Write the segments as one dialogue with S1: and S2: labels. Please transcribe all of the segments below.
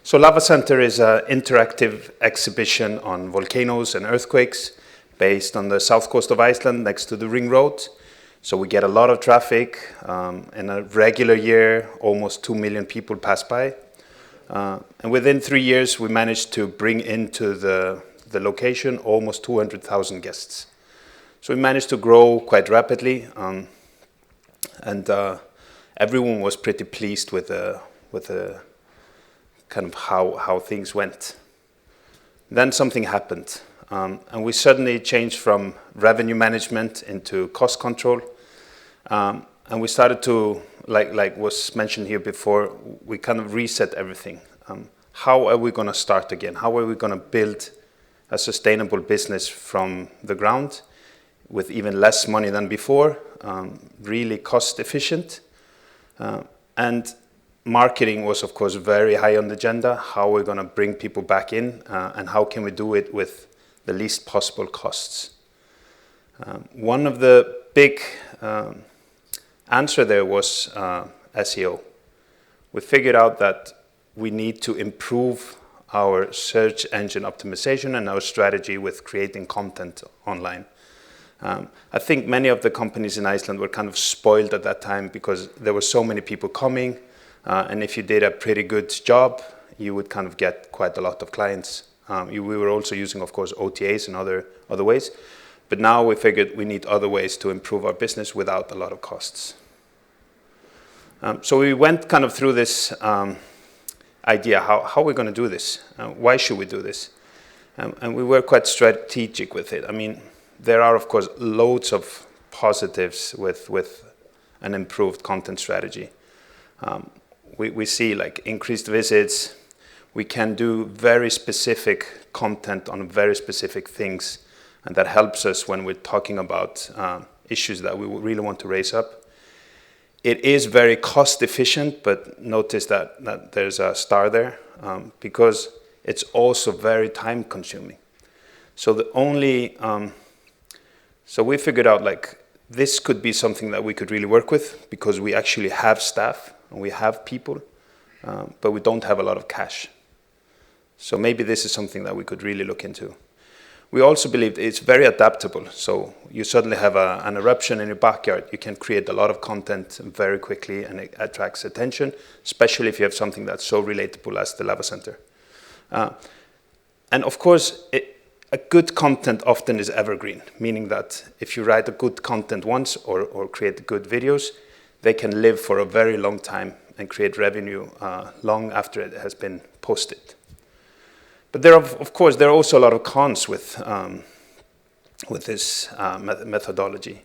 S1: So Lava Center is an interactive exhibition on volcanoes and earthquakes based on the south coast of Iceland next to the ring road. So we get a lot of traffic. In a regular year, almost 2 million people pass by. And within 3 years, we managed to bring into the location almost 200,000 guests. So we managed to grow quite rapidly, and everyone was pretty pleased with the kind of how things went. Then something happened, and we suddenly changed from revenue management into cost control, and we started to, like was mentioned here before, we kind of reset everything. How are we going to start again? How are we going to build a sustainable business from the ground with even less money than before, really cost efficient? And marketing was, of course, very high on the agenda. How are we going to bring people back in, and how can we do it with the least possible costs? One of the big answer there was SEO. We figured out that we need to improve our search engine optimization and our strategy with creating content online. I think many of the companies in Iceland were kind of spoiled at that time because there were so many people coming, and if you did a pretty good job, you would kind of get quite a lot of clients. We were also using, of course, OTAs and other ways, but now we figured we need other ways to improve our business without a lot of costs. So we went kind of through this idea, how we're going to do this, why should we do this? And we were quite strategic with it. I mean, there are, of course, loads of positives with an improved content strategy. We see like increased visits. We can do very specific content on very specific things, and that helps us when we're talking about issues that we really want to raise up. It is very cost efficient, but notice that there's a star there, because it's also very time consuming. So so we figured out like this could be something that we could really work with because we actually have staff and we have people, but we don't have a lot of cash. So maybe this is something that we could really look into. We also believe it's very adaptable. So you suddenly have an eruption in your backyard. You can create a lot of content very quickly, and it attracts attention, especially if you have something that's so relatable as the Lava Center. And of course, a good content often is evergreen, meaning that if you write a good content once or create good videos, they can live for a very long time and create revenue long after it has been posted. But there are also a lot of cons with this methodology.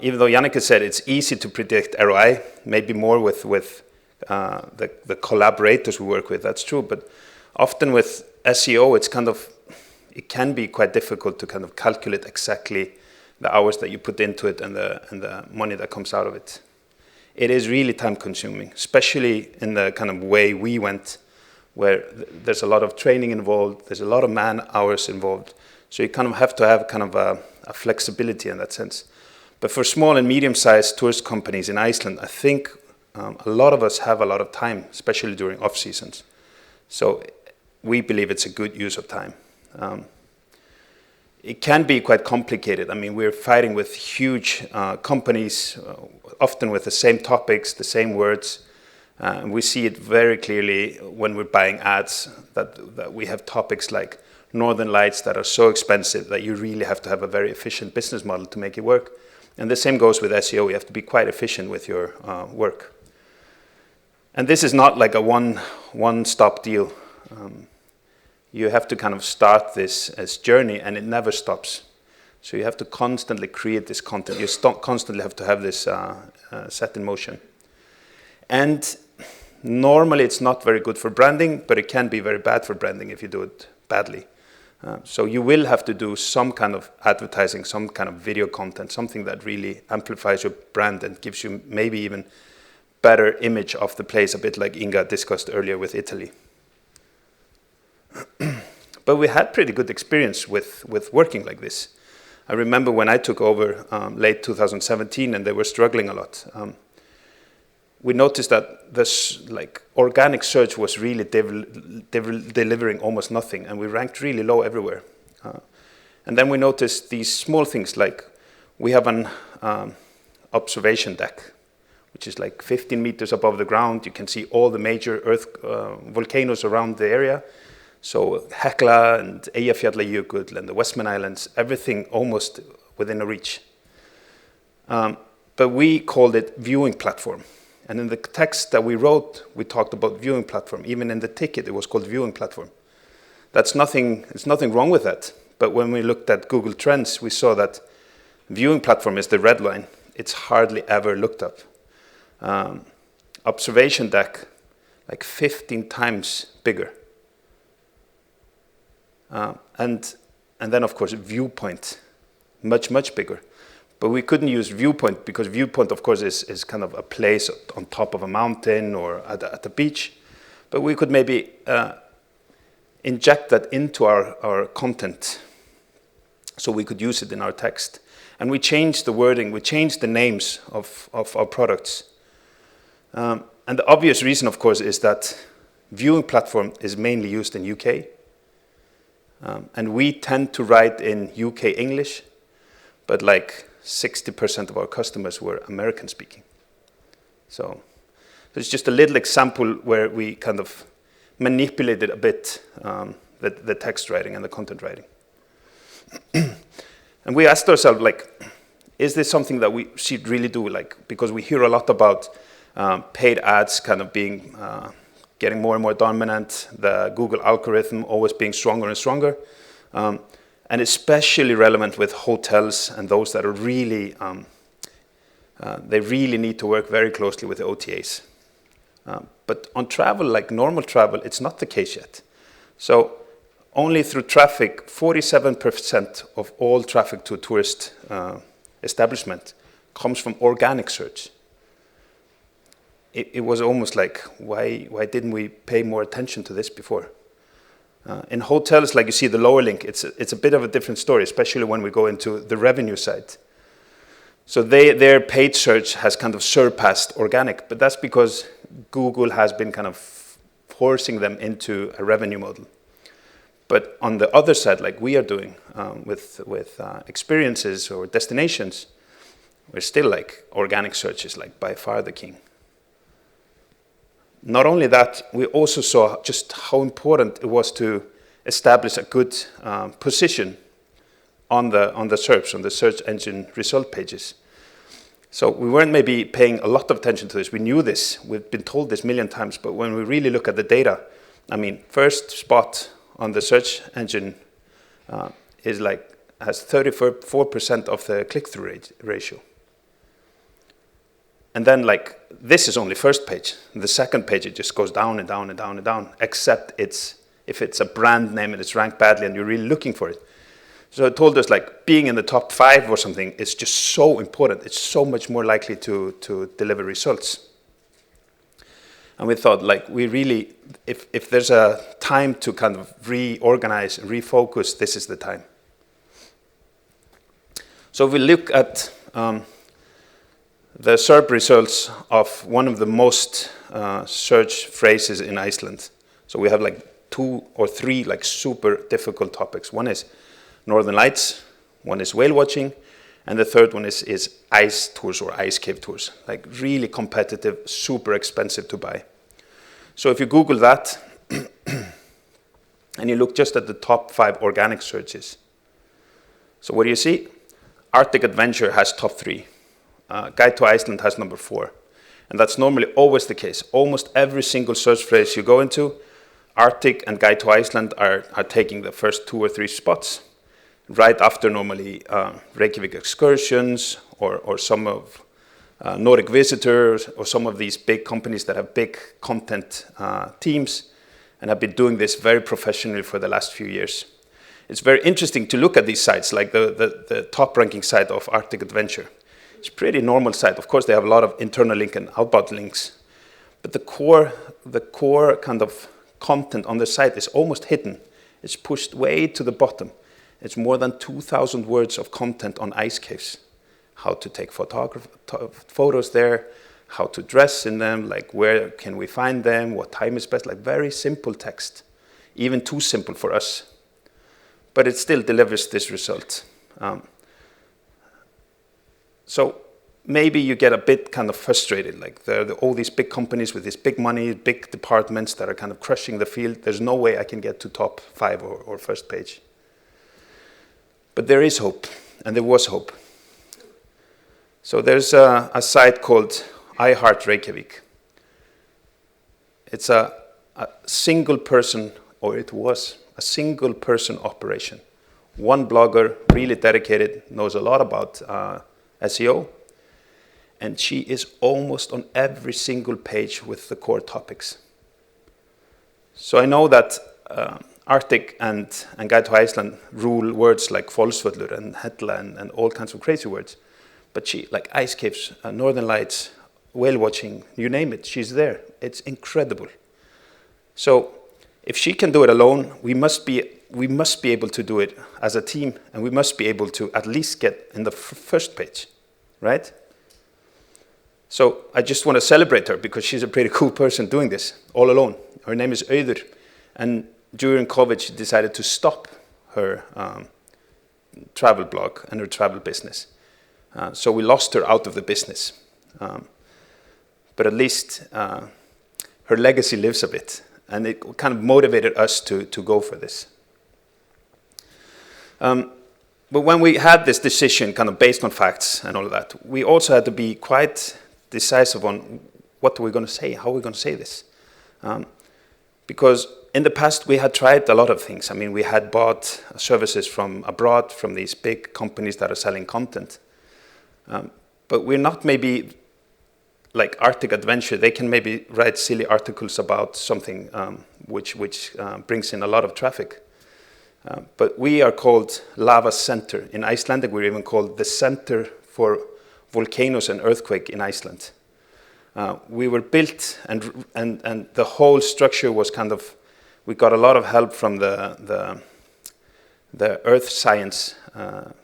S1: Even though Janneke said it's easy to predict ROI, maybe more with the collaborators we work with, that's true. But often with SEO, it can be quite difficult to kind of calculate exactly the hours that you put into it and the money that comes out of it. It is really time consuming, especially in the kind of way we went, where there's a lot of training involved, there's a lot of man hours involved. So you kind of have to have kind of a flexibility in that sense. But for small and medium-sized tourist companies in Iceland, I think a lot of us have a lot of time, especially during off seasons. So we believe it's a good use of time. It can be quite complicated. I mean, we're fighting with huge companies, often with the same topics, the same words. We see it very clearly when we're buying ads that we have topics like Northern Lights that are so expensive that you really have to have a very efficient business model to make it work. And the same goes with SEO. You have to be quite efficient with your work. And this is not like a one-stop deal. You have to kind of start this as journey, and it never stops. So you have to constantly create this content. You constantly have to have this set in motion. And normally it's not very good for branding, but it can be very bad for branding if you do it badly. So you will have to do some kind of advertising, some kind of video content, something that really amplifies your brand and gives you maybe even better image of the place, a bit like Inga discussed earlier with Italy. But we had pretty good experience with working like this. I remember when I took over late 2017 and they were struggling a lot. we noticed that this organic search was really delivering almost nothing, and we ranked really low everywhere. And then we noticed these small things, like we have an observation deck, which is like 15 meters above the ground. You can see all the major volcanoes around the area. So Hekla and Eyjafjallajökull and the Westman Islands, everything almost within a reach. But we called it viewing platform. And in the text that we wrote, we talked about viewing platform. Even in the ticket, it was called viewing platform. There's nothing wrong with that. But when we looked at Google Trends, we saw that viewing platform is the red line. It's hardly ever looked up. Observation deck, like 15 times bigger. And then, of course, viewpoint, much bigger. But we couldn't use viewpoint because viewpoint, of course, is kind of a place on top of a mountain or at a beach. But we could maybe inject that into our content so we could use it in our text. And we changed the wording, we changed the names of our products. And the obvious reason, of course, is that viewing platform is mainly used in UK. And we tend to write in UK English, but like 60% of our customers were American speaking. So it's just a little example where we kind of manipulated a bit the text writing and the content writing. And we asked ourselves, like, is this something that we should really do? Like, because we hear a lot about paid ads kind of being getting more and more dominant, the Google algorithm always being stronger and stronger, and especially relevant with hotels and those that are really, they really need to work very closely with the OTAs. But on travel, like normal travel, it's not the case yet. So only through traffic, 47% of all traffic to a tourist establishment comes from organic search. It was almost like, why didn't we pay more attention to this before? In hotels, like you see the lower link, it's a bit of a different story, especially when we go into the revenue side. So their paid search has kind of surpassed organic, but that's because Google has been kind of forcing them into a revenue model. But on the other side, like we are doing with experiences or destinations, we're still like organic search is like by far the king. Not only that, we also saw just how important it was to establish a good position on the SERPs, on the search engine result pages. So we weren't maybe paying a lot of attention to this. We knew this. We've been told this a million times. But when we really look at the data, I mean, first spot on the search engine has 34% of the click-through ratio. And then, like, this is only first page. The second page, it just goes down and down and down and down, except if it's a brand name and it's ranked badly and you're really looking for it. So it told us, like, being in the top 5 or something is just so important. It's so much more likely to deliver results. And we thought, like, we really, if there's a time to kind of reorganize, refocus, this is the time. So if we look at the SERP results of one of the most searched phrases in Iceland. So we have like 2 or 3 like super difficult topics. One is Northern Lights, one is whale watching, and the third one is ice tours or ice cave tours. Like really competitive, super expensive to buy. So if you Google that and you look just at the top 5 organic searches. So what do you see? Arctic Adventure has top 3. Guide to Iceland has number 4. And that's normally always the case. Almost every single search phrase you go into, Arctic and Guide to Iceland are taking the first 2 or 3 spots. Right after normally Reykjavik Excursions or some of Nordic Visitors or some of these big companies that have big content teams and have been doing this very professionally for the last few years. It's very interesting to look at these sites, like the top ranking site of Arctic Adventure. It's a pretty normal site. Of course, they have a lot of internal link and outbound links. But the core kind of content on the site is almost hidden. It's pushed way to the bottom. It's more than 2,000 words of content on ice caves. How to take photos there, how to dress in them, like where can we find them, what time is best, like very simple text, even too simple for us. But it still delivers this result. So maybe you get a bit kind of frustrated, like there are all these big companies with this big money, big departments that are kind of crushing the field. There's no way I can get to top 5 or first page. But there is hope, and there was hope. So there's a site called I Heart Reykjavik. It's a single person, or it was a single person operation. One blogger, really dedicated, knows a lot about SEO, and she is almost on every single page with the core topics. So I know that Arctic and Guide to Iceland rule words like Folsvöllur and Hella and all kinds of crazy words. But she, like ice caves, northern lights, whale watching, you name it, she's there. It's incredible. So if she can do it alone, we must be able to do it as a team, and we must be able to at least get in the first page, right? So I just want to celebrate her because she's a pretty cool person doing this all alone. Her name is Auður, and during COVID she decided to stop her travel blog and her travel business. So we lost her out of the business. But at least her legacy lives a bit, and it kind of motivated us to go for this. But when we had this decision kind of based on facts and all of that, we also had to be quite decisive on what are we going to say, how are we going to say this. Because in the past we had tried a lot of things. I mean, we had bought services from abroad, from these big companies that are selling content. But we're not maybe like Arctic Adventure. They can maybe write silly articles about something which brings in a lot of traffic. But we are called Lava Center. In Icelandic, we're even called the Center for Volcanoes and Earthquake in Iceland. We were built, and the whole structure was kind of, we got a lot of help from the Earth Science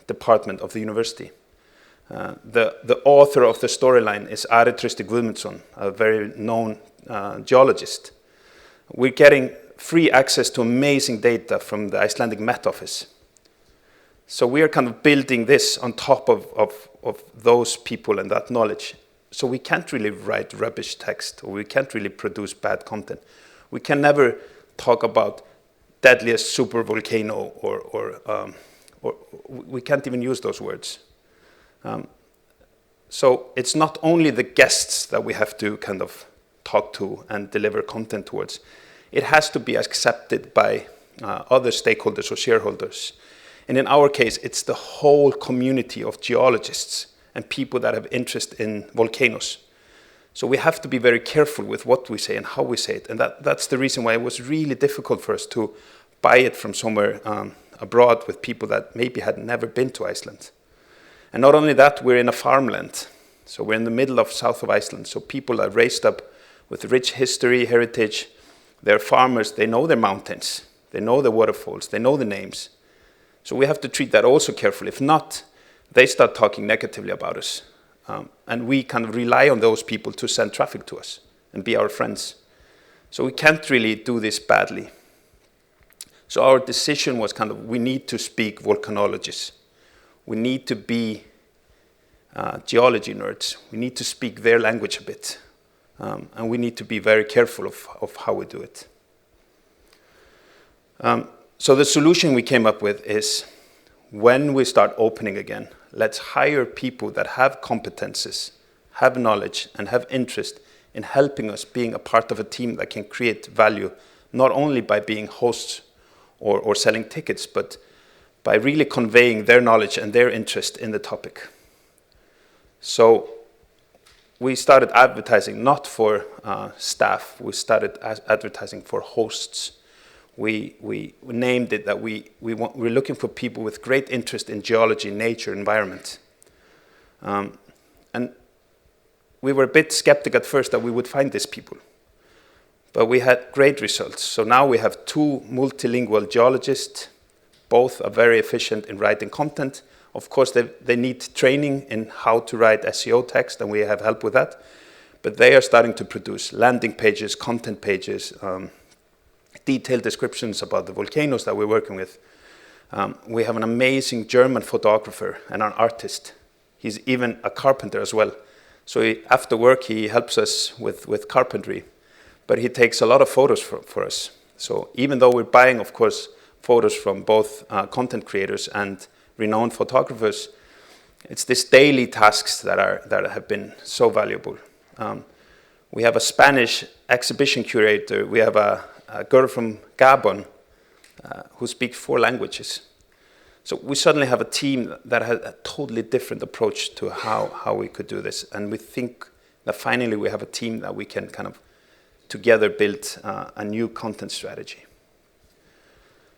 S1: department of the university. The author of the storyline is Ari Trausti Guðmundsson, a very known geologist. We're getting free access to amazing data from the Icelandic Met Office. So we are kind of building this on top of those people and that knowledge. So we can't really write rubbish text, or we can't really produce bad content. We can never talk about deadliest super volcano, or we can't even use those words. So it's not only the guests that we have to kind of talk to and deliver content towards. It has to be accepted by other stakeholders or shareholders. And in our case, it's the whole community of geologists and people that have interest in volcanoes. So we have to be very careful with what we say and how we say it. And that's the reason why it was really difficult for us to buy it from somewhere abroad with people that maybe had never been to Iceland. And not only that, we're in a farmland. So we're in the middle of South of Iceland. So people are raised up with rich history, heritage. They're farmers, they know their mountains. They know the waterfalls, they know the names. So we have to treat that also carefully. If not, they start talking negatively about us. And we kind of rely on those people to send traffic to us and be our friends. So we can't really do this badly. So our decision was kind of, we need to speak volcanologists. We need to be geology nerds. We need to speak their language a bit. And we need to be very careful of how we do it. So the solution we came up with is, when we start opening again, let's hire people that have competences, have knowledge, and have interest in helping us being a part of a team that can create value, not only by being hosts or selling tickets, but by really conveying their knowledge and their interest in the topic. So we started advertising not for staff, we started advertising for hosts. We named it that we're looking for people with great interest in geology, nature, environment. And we were a bit skeptic at first that we would find these people. But we had great results. So now we have 2 multilingual geologists. Both are very efficient in writing content. Of course, they need training in how to write SEO text, and we have help with that. But they are starting to produce landing pages, content pages, detailed descriptions about the volcanoes that we're working with. We have an amazing German photographer and an artist. He's even a carpenter as well. So after work, he helps us with carpentry, but he takes a lot of photos for us. So even though we're buying, of course, photos from both content creators and renowned photographers, it's these daily tasks that have been so valuable. We have a Spanish exhibition curator. We have a girl from Gabon who speaks 4 languages. So we suddenly have a team that has a totally different approach to how we could do this. And we think that finally we have a team that we can kind of together build a new content strategy.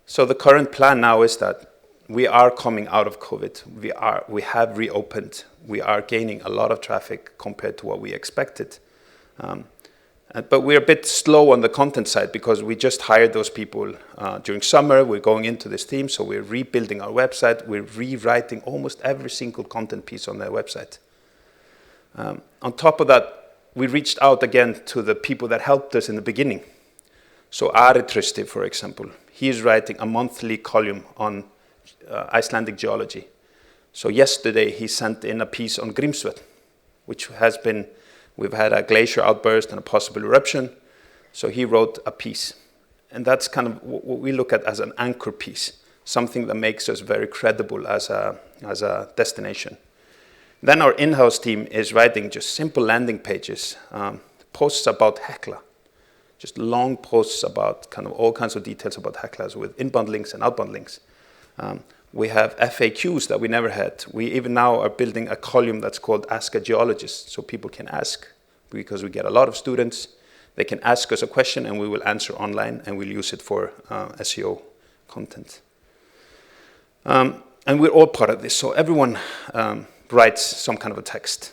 S1: So the current plan now is that we are coming out of COVID. We have reopened. We are gaining a lot of traffic compared to what we expected. But we're a bit slow on the content side because we just hired those people during summer. We're going into this team, so we're rebuilding our website. We're rewriting almost every single content piece on their website. On top of that, we reached out again to the people that helped us in the beginning. So Ari Trausti, for example, he is writing a monthly column on Icelandic geology. So yesterday he sent in a piece on Grímsvötn, which has been, we've had a glacier outburst and a possible eruption. So he wrote a piece. And that's kind of what we look at as an anchor piece, something that makes us very credible as a destination. Then our in-house team is writing just simple landing pages, posts about Hekla, just long posts about kind of all kinds of details about Hekla with inbound links and outbound links. We have FAQs that we never had. We even now are building a column that's called Ask a Geologist, so people can ask, because we get a lot of students. They can ask us a question and we will answer online and we'll use it for SEO content. And we're all part of this, so everyone writes some kind of a text.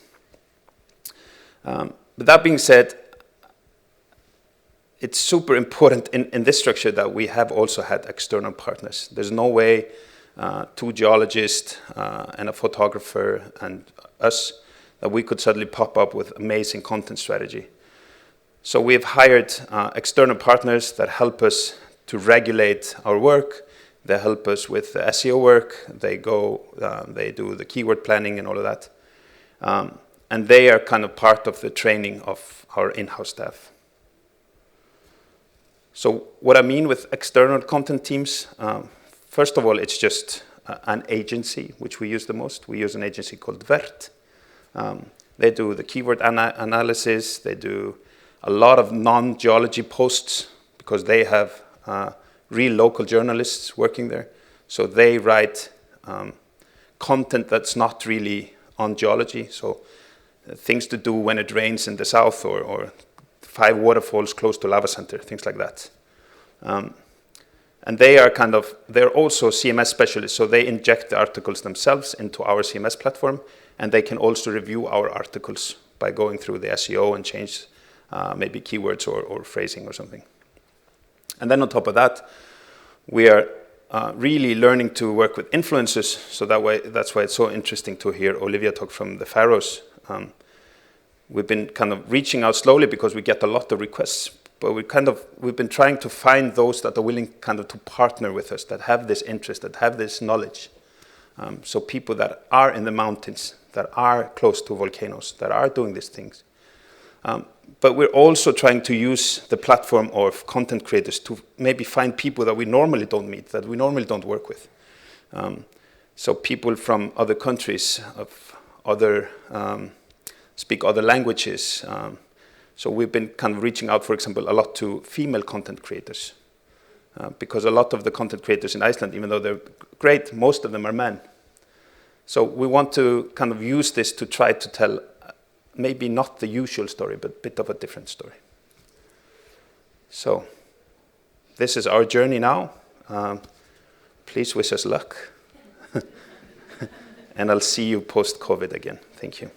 S1: But that being said, it's super important in this structure that we have also had external partners. There's no way 2 geologists and a photographer and us that we could suddenly pop up with amazing content strategy. So we've hired external partners that help us to regulate our work. They help us with the SEO work. They do the keyword planning and all of that. And they are kind of part of the training of our in-house staff. So what I mean with external content teams, first of all, it's just an agency, which we use the most. We use an agency called Vert. They do the keyword analysis. They do a lot of non-geology posts because they have real local journalists working there. So they write content that's not really on geology. So things to do when it rains in the south or 5 waterfalls close to lava center, things like that. And they're also CMS specialists, so they inject the articles themselves into our CMS platform, and they can also review our articles by going through the SEO and change maybe keywords or phrasing or something. And then on top of that, we are really learning to work with influencers, so that's why it's so interesting to hear Olivia talk from the Faroes. We've been kind of reaching out slowly because we get a lot of requests, but we've been trying to find those that are willing kind of to partner with us, that have this interest, that have this knowledge. So people that are in the mountains, that are close to volcanoes, that are doing these things. But we're also trying to use the platform of content creators to maybe find people that we normally don't meet, that we normally don't work with. So people from other countries, speak other languages. So we've been kind of reaching out, for example, a lot to female content creators. Because a lot of the content creators in Iceland, even though they're great, most of them are men. So we want to kind of use this to try to tell maybe not the usual story, but a bit of a different story. So this is our journey now. Please wish us luck. And I'll see you post-COVID again. Thank you.